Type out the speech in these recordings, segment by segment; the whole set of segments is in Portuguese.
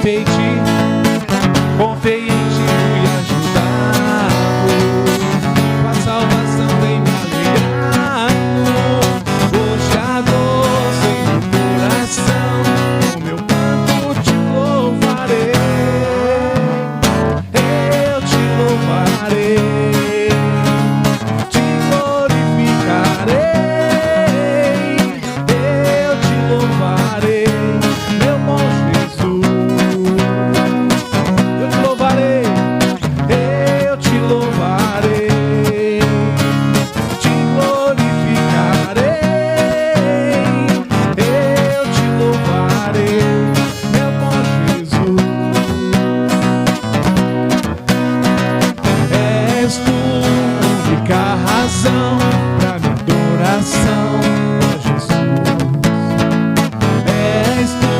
confiei em ti, confiei em ti, fui ajudado. Com a salvação vem me alegrando. Hoje a dor sem o coração, o meu canto te louvarei. Eu te louvarei, te glorificarei. Eu te louvarei, meu bom Jesus. Eu te louvarei, eu te louvarei, te glorificarei. Eu te louvarei, meu bom Jesus. És tu única razão pra minha adoração, ó Jesus. És tu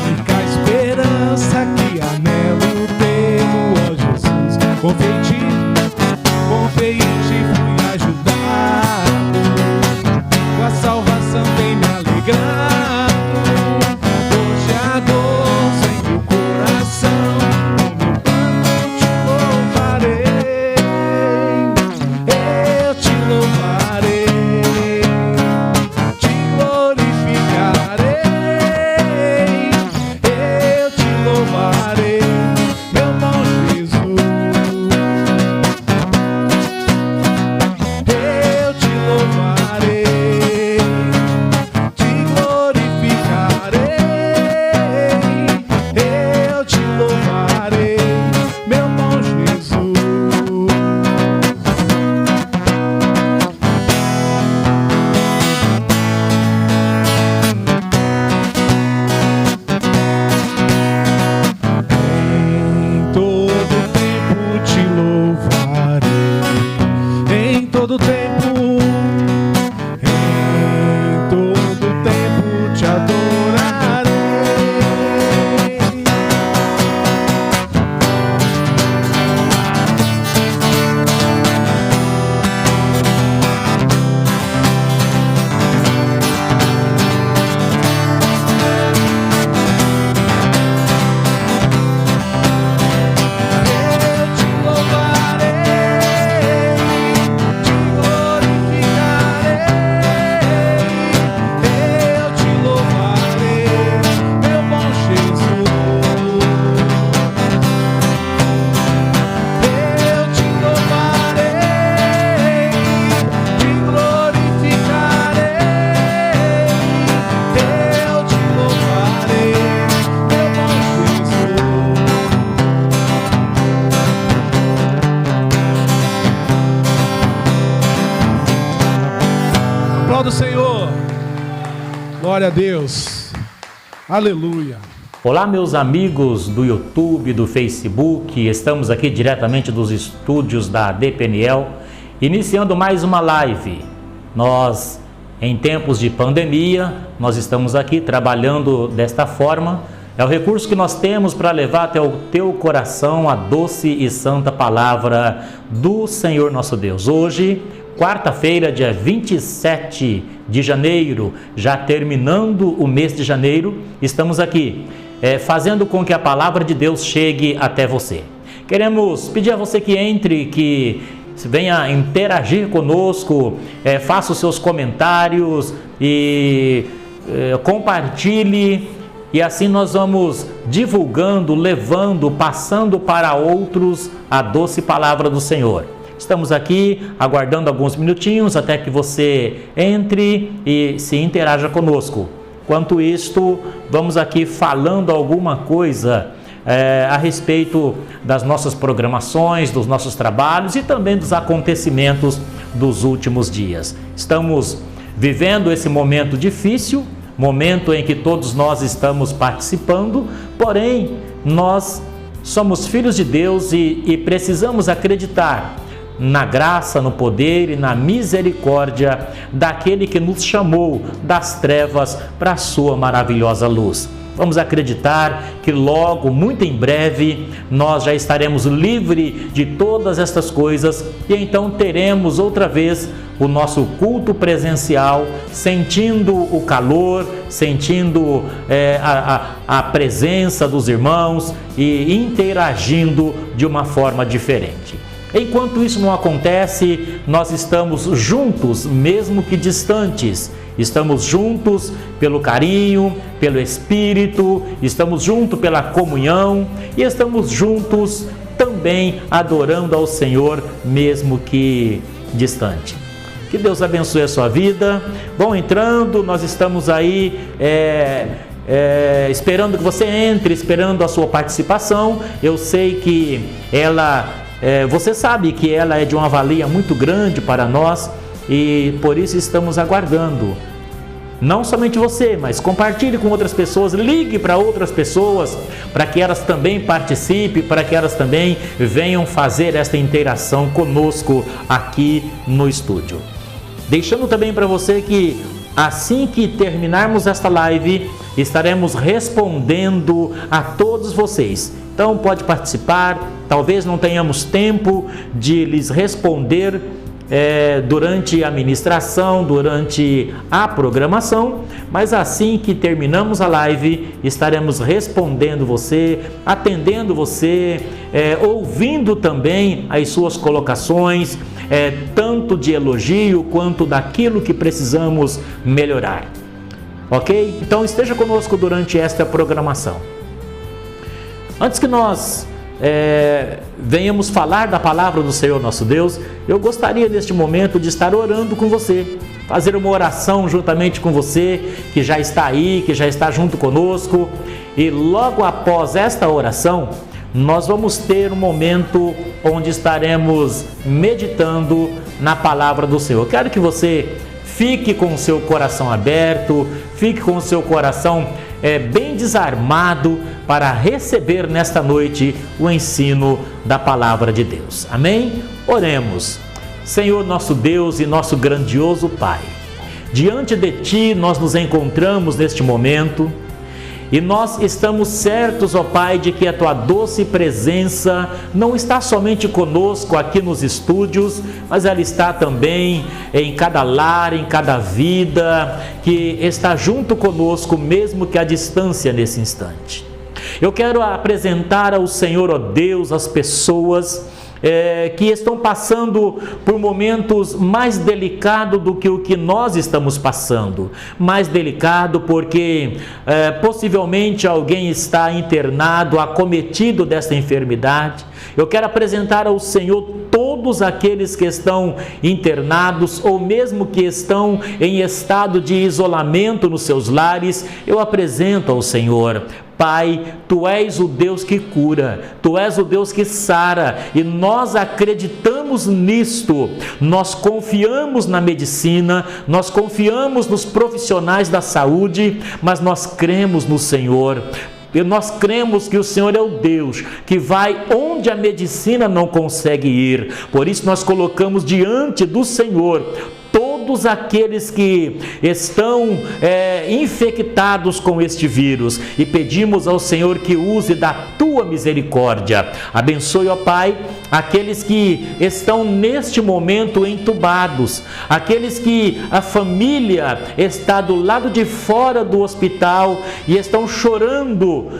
única esperança que anelo ter, ó Jesus. Confiei em ti, fui ajudado. Com a salvação vem me alegrando. Hoje a dor sem o coração, o meu canto te louvarei. Eu te louvarei, te glorificarei. Eu te louvarei, meu bom Jesus. Eu te louvarei, te glorificarei. Eu te louvarei, meu bom Jesus. Em todo tempo te adorarei. Eu te louvarei, te glorificarei. Eu te louvarei, meu bom Jesus. Eu te louvarei, te glorificarei. Eu te louvarei, meu bom Jesus. Aplauda o Senhor. Glória a Deus. Aleluia. Olá, meus amigos do YouTube, do Facebook. Estamos aqui diretamente dos estúdios da DPNL, iniciando mais uma live. Nós, em tempos de pandemia, nós estamos aqui trabalhando desta forma. É o recurso que nós temos para levar até o teu coração a doce e santa palavra do Senhor nosso Deus. Hoje, quarta-feira, dia 27 de janeiro, já terminando o mês de janeiro, estamos aqui fazendo com que a palavra de Deus chegue até você. Queremos pedir a você que entre, que venha interagir conosco, faça os seus comentários e compartilhe, e assim nós vamos divulgando, levando, passando para outros a doce palavra do Senhor. Estamos aqui aguardando alguns minutinhos até que você entre e se interaja conosco. Enquanto isto, vamos aqui falando alguma coisa a respeito das nossas programações, dos nossos trabalhos e também dos acontecimentos dos últimos dias. Estamos vivendo esse momento difícil, momento em que todos nós estamos participando, porém nós somos filhos de Deus e precisamos acreditar na graça, no poder e na misericórdia daquele que nos chamou das trevas para a sua maravilhosa luz. Vamos acreditar que logo, muito em breve, nós já estaremos livres de todas estas coisas e então teremos outra vez o nosso culto presencial, sentindo o calor, sentindo a presença dos irmãos e interagindo de uma forma diferente. Enquanto isso não acontece, nós estamos juntos, mesmo que distantes. Estamos juntos pelo carinho, pelo Espírito, estamos juntos pela comunhão e estamos juntos também adorando ao Senhor, mesmo que distante. Que Deus abençoe a sua vida. Vão entrando, nós estamos aí esperando que você entre, esperando a sua participação. Eu sei que você sabe que ela é de uma valia muito grande para nós e por isso estamos aguardando. Não somente você, mas compartilhe com outras pessoas, ligue para outras pessoas, para que elas também participem, para que elas também venham fazer esta interação conosco aqui no estúdio. Deixando também para você que assim que terminarmos esta live, estaremos respondendo a todos vocês. Então pode participar, talvez não tenhamos tempo de lhes responder durante a ministração, durante a programação, mas assim que terminamos a live, estaremos respondendo você, atendendo você, ouvindo também as suas colocações, tanto de elogio quanto daquilo que precisamos melhorar. Ok? Então esteja conosco durante esta programação. Antes que nós venhamos falar da palavra do Senhor nosso Deus, eu gostaria neste momento de estar orando com você, fazer uma oração juntamente com você que já está aí, que já está junto conosco, e logo após esta oração nós vamos ter um momento onde estaremos meditando na palavra do Senhor. Eu quero que você fique com o seu coração aberto, fique com o seu coração bem desarmado para receber nesta noite o ensino da palavra de Deus. Amém? Oremos. Senhor nosso Deus e nosso grandioso Pai, diante de Ti nós nos encontramos neste momento e nós estamos certos, ó Pai, de que a Tua doce presença não está somente conosco aqui nos estúdios, mas ela está também em cada lar, em cada vida, que está junto conosco, mesmo que à distância nesse instante. Eu quero apresentar ao Senhor, ó Deus, as pessoas que estão passando por momentos mais delicados do que o que nós estamos passando. Mais delicado porque possivelmente alguém está internado, acometido dessa enfermidade. Eu quero apresentar ao Senhor todos aqueles que estão internados ou mesmo que estão em estado de isolamento nos seus lares. Eu apresento ao Senhor. Pai, Tu és o Deus que cura, Tu és o Deus que sara e nós acreditamos nisto, nós confiamos na medicina, nós confiamos nos profissionais da saúde, mas nós cremos no Senhor. E nós cremos que o Senhor é o Deus que vai onde a medicina não consegue ir. Por isso nós colocamos diante do Senhor todos aqueles que estão infectados com este vírus e pedimos ao Senhor que use da Tua misericórdia. Abençoe, ó Pai, aqueles que estão neste momento entubados, aqueles que a família está do lado de fora do hospital e estão chorando,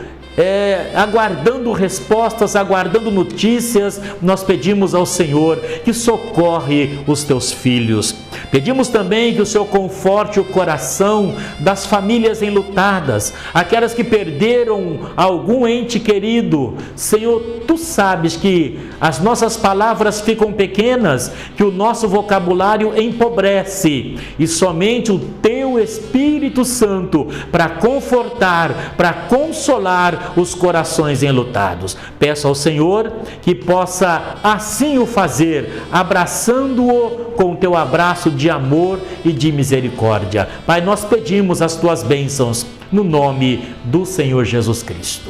aguardando respostas, aguardando notícias. Nós pedimos ao Senhor que socorre os Teus filhos. Pedimos também que o Senhor conforte o coração das famílias enlutadas, aquelas que perderam algum ente querido. Senhor, Tu sabes que as nossas palavras ficam pequenas, que o nosso vocabulário empobrece e somente o Teu Espírito Santo para confortar, para consolar os corações enlutados. Peço ao Senhor que possa assim o fazer, abraçando-o com o Teu abraço de amor e de misericórdia. Pai, nós pedimos as Tuas bênçãos no nome do Senhor Jesus Cristo.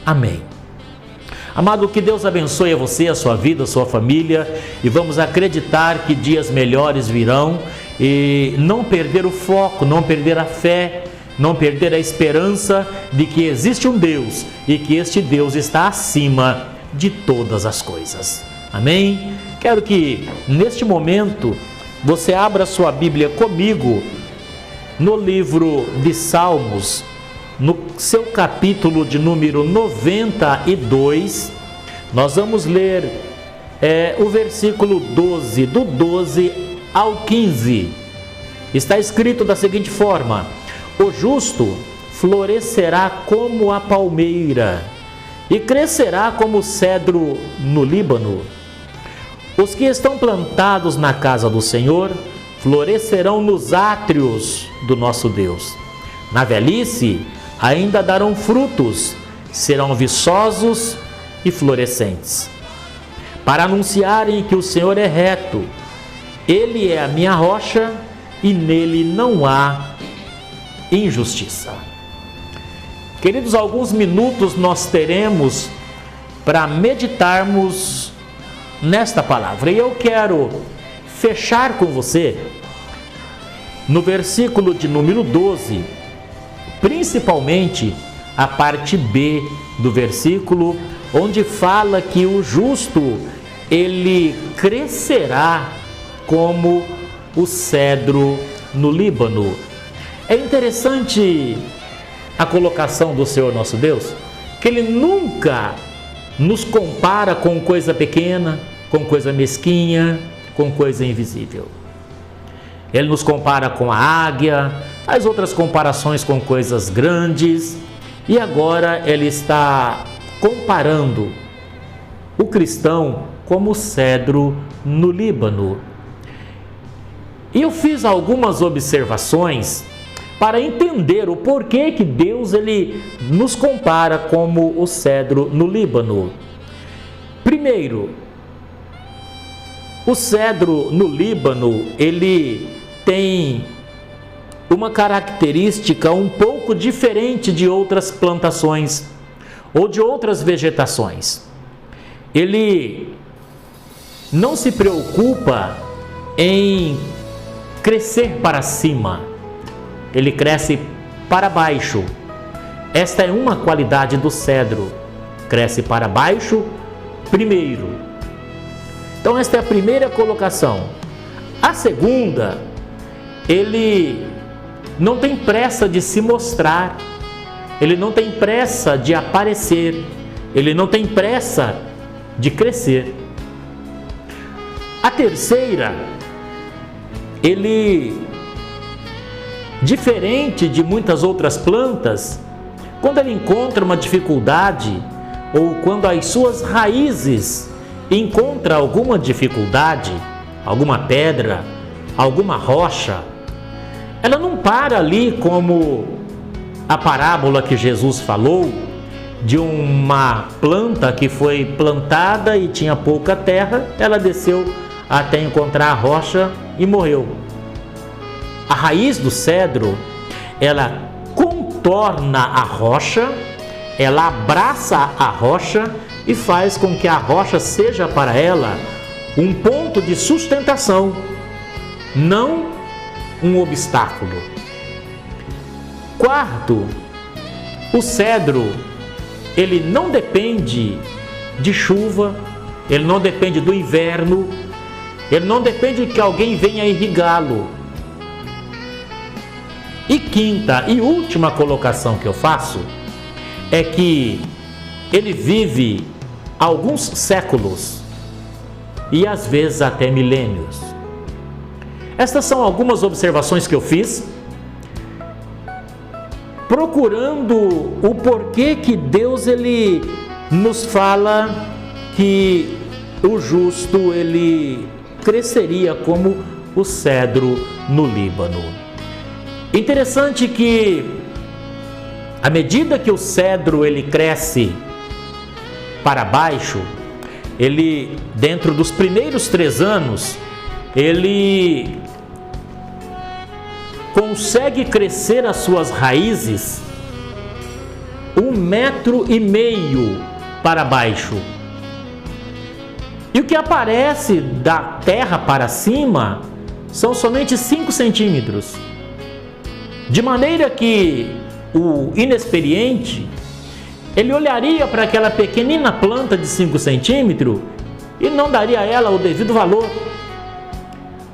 Amém. Amado, que Deus abençoe a você, a sua vida, a sua família, e vamos acreditar que dias melhores virão e não perder o foco, não perder a fé, não perder a esperança de que existe um Deus e que este Deus está acima de todas as coisas. Amém? Quero que neste momento você abra sua Bíblia comigo no livro de Salmos, no seu capítulo de número 92, nós vamos ler o versículo 12, do 12 ao 15. Está escrito da seguinte forma: o justo florescerá como a palmeira e crescerá como o cedro no Líbano. Os que estão plantados na casa do Senhor florescerão nos átrios do nosso Deus. Na velhice ainda darão frutos, serão viçosos e florescentes, para anunciarem que o Senhor é reto. Ele é a minha rocha e nele não há injustiça. Queridos, alguns minutos nós teremos para meditarmos nesta palavra. E eu quero fechar com você no versículo de número 12, principalmente a parte B do versículo, onde fala que o justo, ele crescerá como o cedro no Líbano. É interessante a colocação do Senhor nosso Deus, que Ele nunca nos compara com coisa pequena, com coisa mesquinha, com coisa invisível. Ele nos compara com a águia, as outras comparações com coisas grandes, e agora Ele está comparando o cristão como o cedro no Líbano. E eu fiz algumas observações para entender o porquê que Deus ele nos compara como o cedro no Líbano. Primeiro, o cedro no Líbano, ele tem uma característica um pouco diferente de outras plantações ou de outras vegetações. Ele não se preocupa em crescer para cima, ele cresce para baixo. Esta é uma qualidade do cedro, cresce para baixo primeiro. Então esta é a primeira colocação. A segunda, ele não tem pressa de se mostrar, ele não tem pressa de aparecer, ele não tem pressa de crescer. A terceira, ele, diferente de muitas outras plantas, quando ele encontra uma dificuldade ou quando as suas raízes encontram alguma dificuldade, alguma pedra, alguma rocha, ela não para ali como a parábola que Jesus falou de uma planta que foi plantada e tinha pouca terra, ela desceu até encontrar a rocha e morreu. A raiz do cedro, ela contorna a rocha, ela abraça a rocha e faz com que a rocha seja para ela um ponto de sustentação, não um obstáculo. Quarto, o cedro, ele não depende de chuva, ele não depende do inverno, ele não depende de que alguém venha irrigá-lo. E quinta e última colocação que eu faço é que ele vive alguns séculos e às vezes até milênios. Estas são algumas observações que eu fiz, procurando o porquê que Deus ele nos fala que o justo ele cresceria como o cedro no Líbano. Interessante que à medida que o cedro ele cresce para baixo, ele dentro dos primeiros 3 anos, ele consegue crescer as suas raízes 1,5 metro para baixo. E o que aparece da terra para cima são somente 5 centímetros. De maneira que o inexperiente, ele olharia para aquela pequenina planta de 5 centímetros e não daria a ela o devido valor.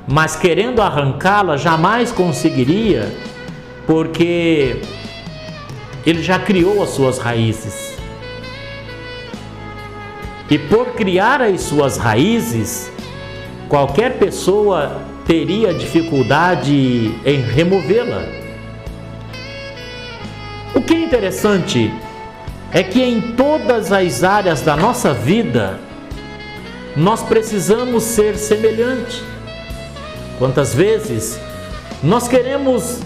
Mas querendo arrancá-la, jamais conseguiria, porque ele já criou as suas raízes. E por criar as suas raízes, qualquer pessoa teria dificuldade em removê-la. O que é interessante é que em todas as áreas da nossa vida, nós precisamos ser semelhantes. Quantas vezes nós queremos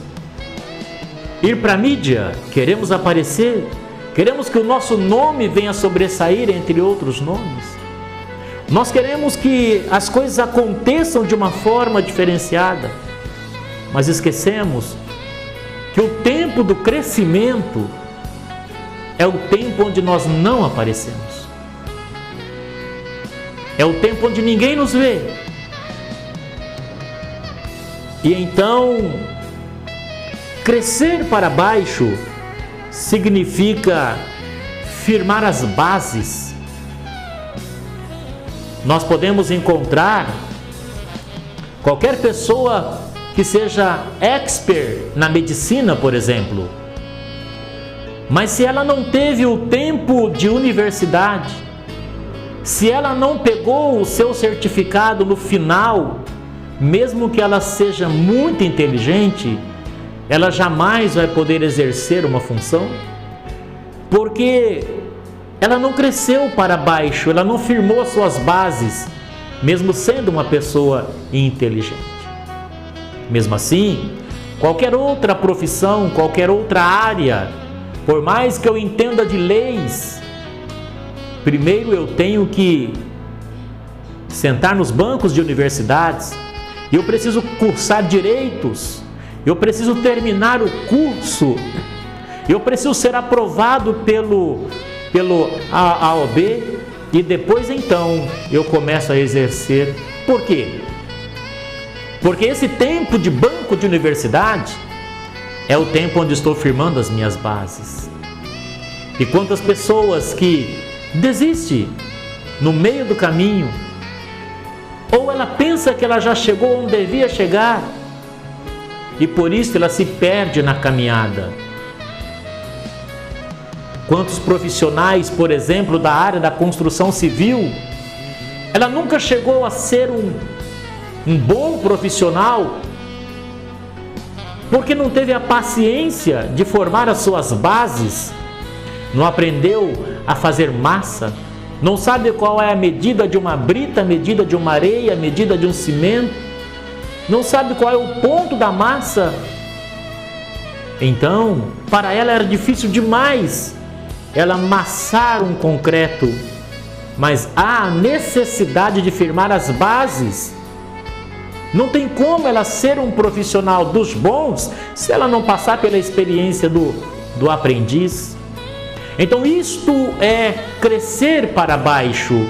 ir para a mídia, queremos aparecer, queremos que o nosso nome venha sobressair entre outros nomes. Nós queremos que as coisas aconteçam de uma forma diferenciada, mas esquecemos que o tempo do crescimento é o tempo onde nós não aparecemos. É o tempo onde ninguém nos vê. E então, crescer para baixo significa firmar as bases. Nós podemos encontrar qualquer pessoa que seja expert na medicina, por exemplo, mas se ela não teve o tempo de universidade, se ela não pegou o seu certificado no final, mesmo que ela seja muito inteligente, ela jamais vai poder exercer uma função, porque ela não cresceu para baixo, ela não firmou as suas bases, mesmo sendo uma pessoa inteligente. Mesmo assim, qualquer outra profissão, qualquer outra área, por mais que eu entenda de leis, primeiro eu tenho que sentar nos bancos de universidades, eu preciso cursar direitos, eu preciso terminar o curso, eu preciso ser aprovado pelo AOB e depois então eu começo a exercer. Por quê? Porque esse tempo de banco de universidade é o tempo onde estou firmando as minhas bases. E quantas pessoas que desistem no meio do caminho, ou ela pensa que ela já chegou onde devia chegar e por isso ela se perde na caminhada. Quantos profissionais, por exemplo, da área da construção civil, ela nunca chegou a ser um bom profissional porque não teve a paciência de formar as suas bases, não aprendeu a fazer massa, não sabe qual é a medida de uma brita, a medida de uma areia, a medida de um cimento, não sabe qual é o ponto da massa. Então, para ela era difícil demais ela amassar um concreto, mas há a necessidade de firmar as bases. Não tem como ela ser um profissional dos bons se ela não passar pela experiência do aprendiz. Então isto é crescer para baixo,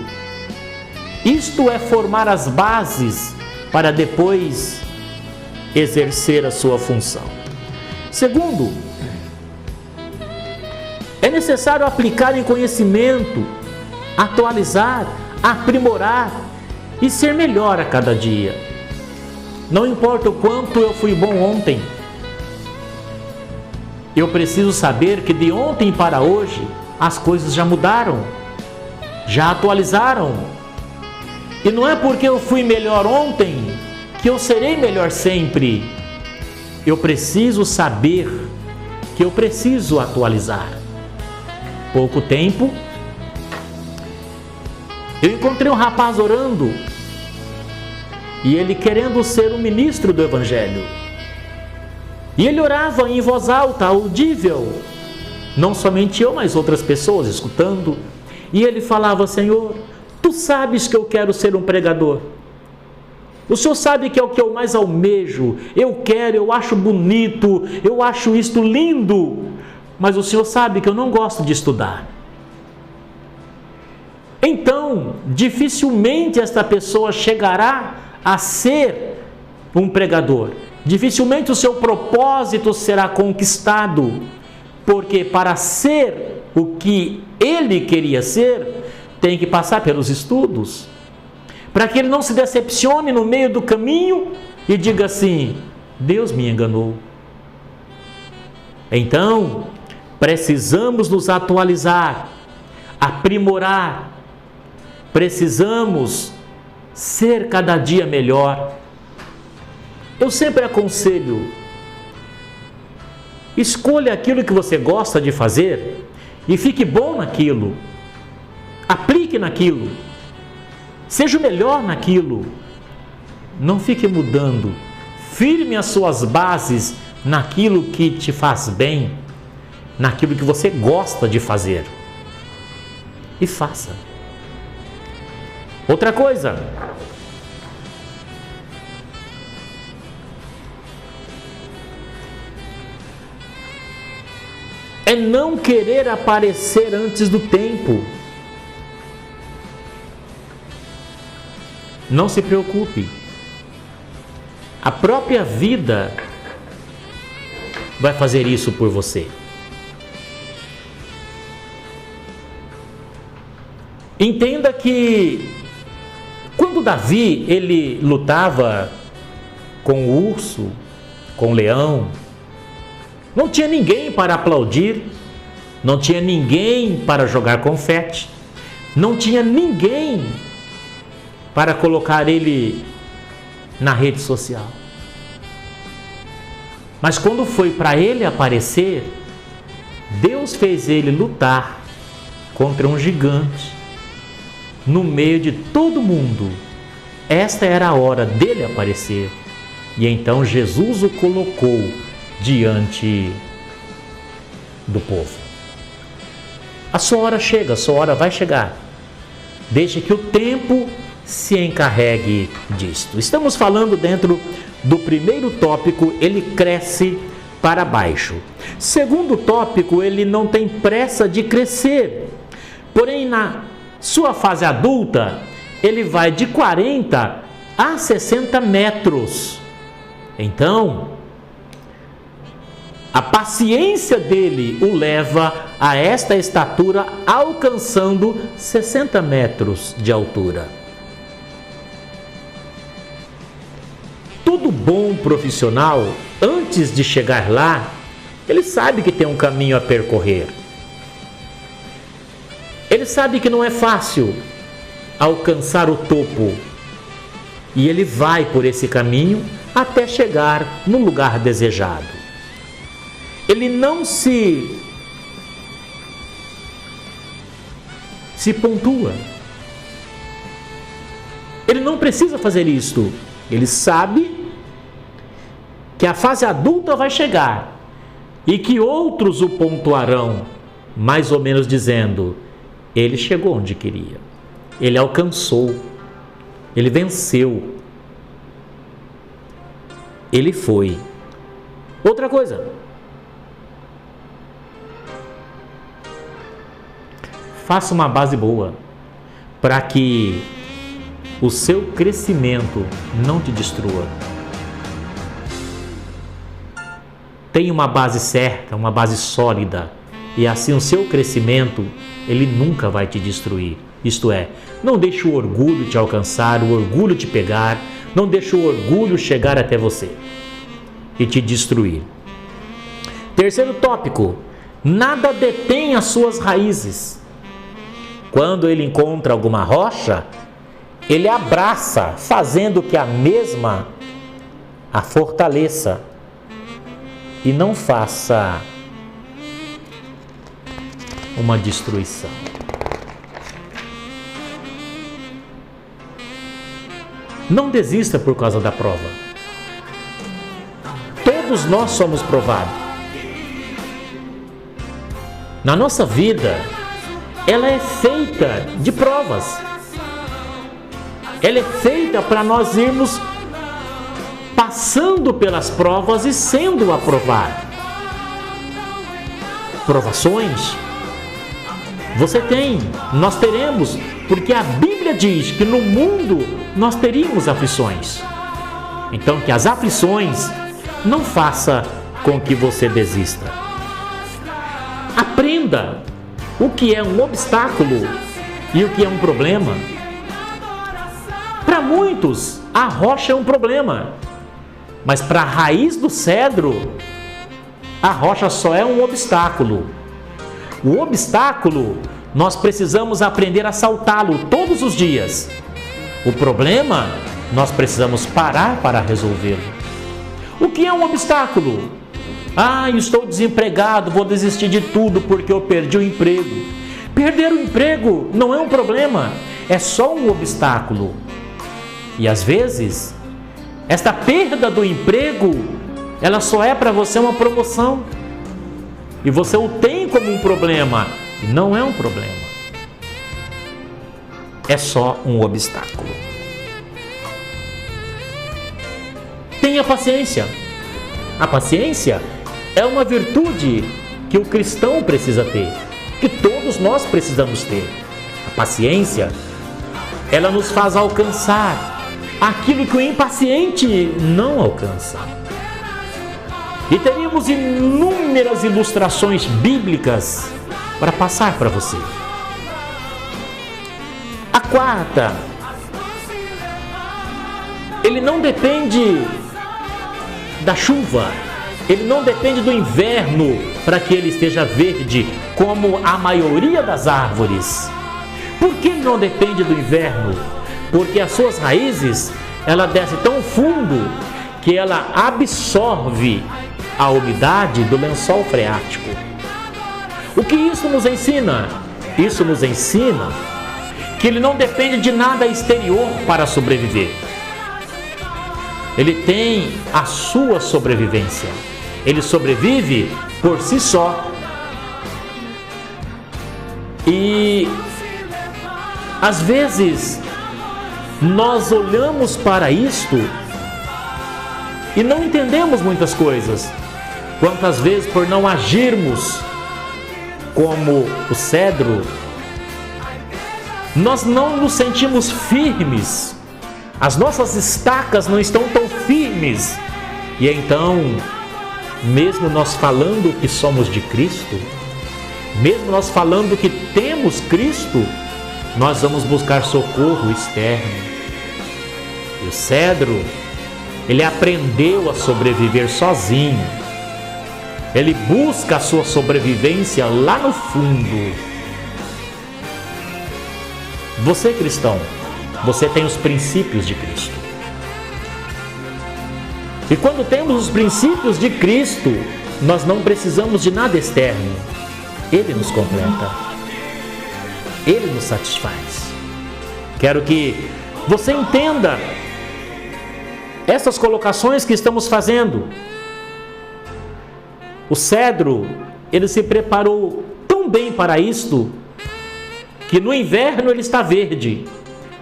isto é formar as bases para depois exercer a sua função. Segundo, é necessário aplicar em conhecimento, atualizar, aprimorar e ser melhor a cada dia. Não importa o quanto eu fui bom ontem, eu preciso saber que de ontem para hoje as coisas já mudaram, já atualizaram. E não é porque eu fui melhor ontem que eu serei melhor sempre. Eu preciso saber que eu preciso atualizar. Pouco tempo, eu encontrei um rapaz orando e ele querendo ser um ministro do Evangelho. E ele orava em voz alta, audível, não somente eu, mas outras pessoas escutando. E ele falava: Senhor, Tu sabes que eu quero ser um pregador. O Senhor sabe que é o que eu mais almejo. Eu quero, eu acho bonito, eu acho isto lindo. Mas o Senhor sabe que eu não gosto de estudar. então dificilmente esta pessoa chegará a ser um pregador. Dificilmente o seu propósito será conquistado, porque para ser o que ele queria ser, tem que passar pelos estudos, para que ele não se decepcione no meio do caminho e diga assim: Deus me enganou. Então, precisamos nos atualizar, aprimorar, precisamos ser cada dia melhor. Eu sempre aconselho: escolha aquilo que você gosta de fazer e fique bom naquilo. Aplique naquilo. Seja o melhor naquilo. Não fique mudando. Firme as suas bases naquilo que te faz bem, naquilo que você gosta de fazer. E faça. Outra coisa. É não querer aparecer antes do tempo. Não se preocupe. A própria vida vai fazer isso por você. Entenda que quando Davi ele lutava com o urso, com o leão, não tinha ninguém para aplaudir, não tinha ninguém para jogar confete, não tinha ninguém para colocar ele na rede social. Mas quando foi para ele aparecer, Deus fez ele lutar contra um gigante no meio de todo mundo. Esta era a hora dele aparecer. E então Jesus o colocou diante do povo. A sua hora chega, a sua hora vai chegar. Deixe que o tempo se encarregue disto. Estamos falando dentro do primeiro tópico, ele cresce para baixo. Segundo tópico, ele não tem pressa de crescer. Porém, na sua fase adulta, ele vai de 40 a 60 metros. Então, a paciência dele o leva a esta estatura, alcançando 60 metros de altura. Todo bom profissional, antes de chegar lá, ele sabe que tem um caminho a percorrer. Ele sabe que não é fácil alcançar o topo. E ele vai por esse caminho até chegar no lugar desejado. Ele não se pontua. Ele não precisa fazer isto. Ele sabe que a fase adulta vai chegar e que outros o pontuarão, mais ou menos dizendo: ele chegou onde queria, ele alcançou, ele venceu, ele foi. Outra coisa, faça uma base boa para que o seu crescimento não te destrua. Tenha uma base certa, uma base sólida, e assim o seu crescimento, ele nunca vai te destruir. Isto é, não deixe o orgulho te alcançar, o orgulho te pegar, não deixe o orgulho chegar até você e te destruir. Terceiro tópico, nada detém as suas raízes. Quando ele encontra alguma rocha, ele abraça, fazendo que a mesma a fortaleça e não faça uma destruição. Não desista por causa da prova. Todos nós somos provados. Na nossa vida, ela é feita de provas. Ela é feita para nós irmos passando pelas provas e sendo aprovados. Provações Você tem, nós teremos, porque a Bíblia diz que no mundo nós teríamos aflições. Então, que as aflições não façam com que você desista. Aprenda o que é um obstáculo e o que é um problema. Para muitos, a rocha é um problema, mas para a raiz do cedro, a rocha só é um obstáculo. O obstáculo, nós precisamos aprender a saltá-lo todos os dias. O problema, nós precisamos parar para resolvê-lo. O que é um obstáculo? Estou desempregado, vou desistir de tudo porque eu perdi o emprego. Perder o emprego não é um problema, é só um obstáculo. E às vezes, esta perda do emprego, ela só é para você uma promoção. E você o tem como um problema, e não é um problema. É só um obstáculo. Tenha paciência. A paciência é uma virtude que o cristão precisa ter, que todos nós precisamos ter. A paciência, ela nos faz alcançar aquilo que o impaciente não alcança. E teríamos inúmeras ilustrações bíblicas para passar para você. A quarta, ele não depende da chuva, ele não depende do inverno para que ele esteja verde, como a maioria das árvores. Por que ele não depende do inverno? Porque as suas raízes, ela desce tão fundo que ela absorve a umidade do lençol freático. O que isso nos ensina? Isso nos ensina que ele não depende de nada exterior para sobreviver. Ele tem a sua sobrevivência. Ele sobrevive por si só. E às vezes nós olhamos para isto e não entendemos muitas coisas. Quantas vezes, por não agirmos como o cedro, nós não nos sentimos firmes, as nossas estacas não estão tão firmes, e então, mesmo nós falando que somos de Cristo, mesmo nós falando que temos Cristo, nós vamos buscar socorro externo. E o cedro, ele aprendeu a sobreviver sozinho. Ele busca a sua sobrevivência lá no fundo. Você, cristão, você tem os princípios de Cristo. E quando temos os princípios de Cristo, nós não precisamos de nada externo. Ele nos completa. Ele nos satisfaz. Quero que você entenda essas colocações que estamos fazendo. O cedro, ele se preparou tão bem para isto, que no inverno ele está verde,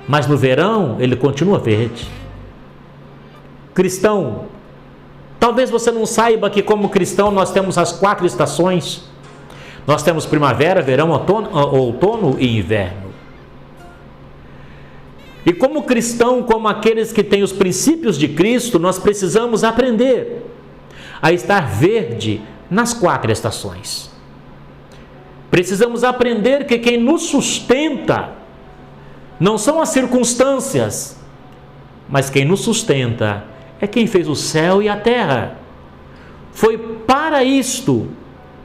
mas no verão ele continua verde. Cristão, talvez você não saiba que como cristão nós temos as 4 estações. Nós temos primavera, verão, outono e inverno. E como cristão, como aqueles que têm os princípios de Cristo, nós precisamos aprender a estar verde nas 4 estações. Precisamos aprender que quem nos sustenta não são as circunstâncias, mas quem nos sustenta é quem fez o céu e a terra. Foi para isto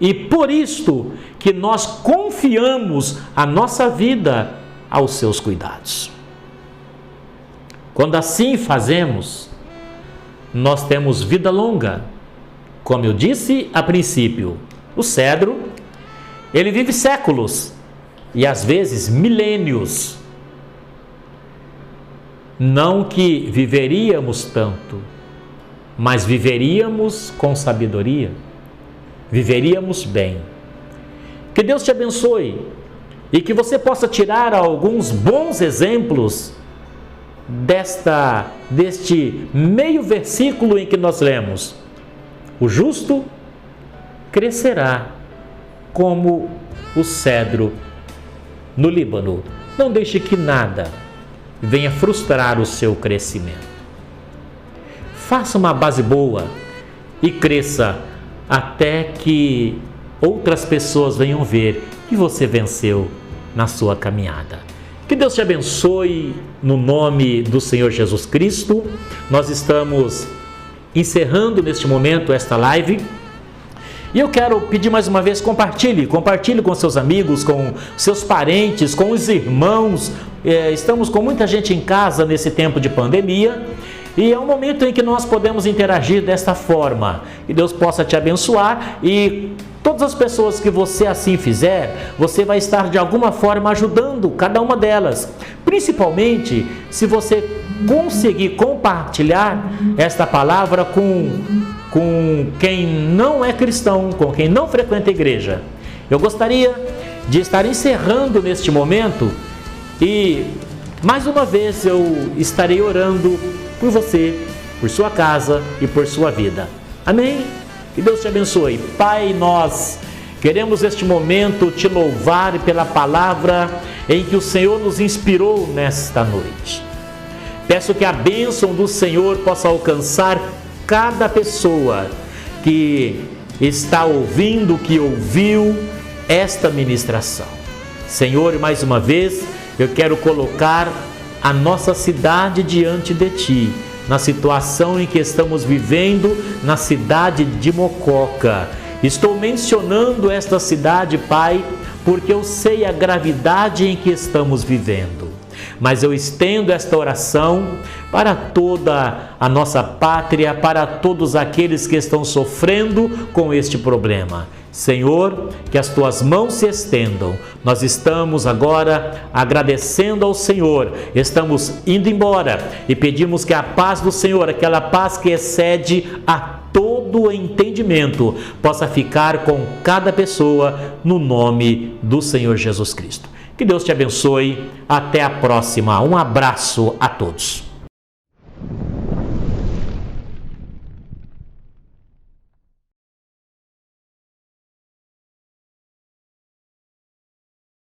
e por isto que nós confiamos a nossa vida aos seus cuidados. Quando assim fazemos, nós temos vida longa. Como eu disse a princípio, o cedro, ele vive séculos e às vezes milênios. Não que viveríamos tanto, mas viveríamos com sabedoria, viveríamos bem. Que Deus te abençoe e que você possa tirar alguns bons exemplos deste meio versículo em que nós lemos. O justo crescerá como o cedro no Líbano. Não deixe que nada venha frustrar o seu crescimento. Faça uma base boa e cresça até que outras pessoas venham ver que você venceu na sua caminhada. Que Deus te abençoe no nome do Senhor Jesus Cristo. Nós estamos encerrando neste momento esta live. E eu quero pedir mais uma vez, compartilhe com seus amigos, com seus parentes, com os irmãos. Estamos com muita gente em casa nesse tempo de pandemia. E é um momento em que nós podemos interagir desta forma. Que Deus possa te abençoar e todas as pessoas que você assim fizer, você vai estar de alguma forma ajudando cada uma delas. Principalmente se você conseguir compartilhar esta palavra com quem não é cristão, com quem não frequenta a igreja. Eu gostaria de estar encerrando neste momento e mais uma vez eu estarei orando por você, por sua casa e por sua vida. Amém? Que Deus te abençoe. Pai, nós queremos neste momento te louvar pela palavra em que o Senhor nos inspirou nesta noite. Peço que a bênção do Senhor possa alcançar cada pessoa que está ouvindo, que ouviu esta ministração. Senhor, mais uma vez, eu quero colocar a nossa cidade diante de Ti, na situação em que estamos vivendo, na cidade de Mococa. Estou mencionando esta cidade, Pai, porque eu sei a gravidade em que estamos vivendo. Mas eu estendo esta oração para toda a nossa pátria, para todos aqueles que estão sofrendo com este problema. Senhor, que as Tuas mãos se estendam. Nós estamos agora agradecendo ao Senhor, estamos indo embora e pedimos que a paz do Senhor, aquela paz que excede a todo o entendimento, possa ficar com cada pessoa no nome do Senhor Jesus Cristo. Que Deus te abençoe. Até a próxima. Um abraço a todos.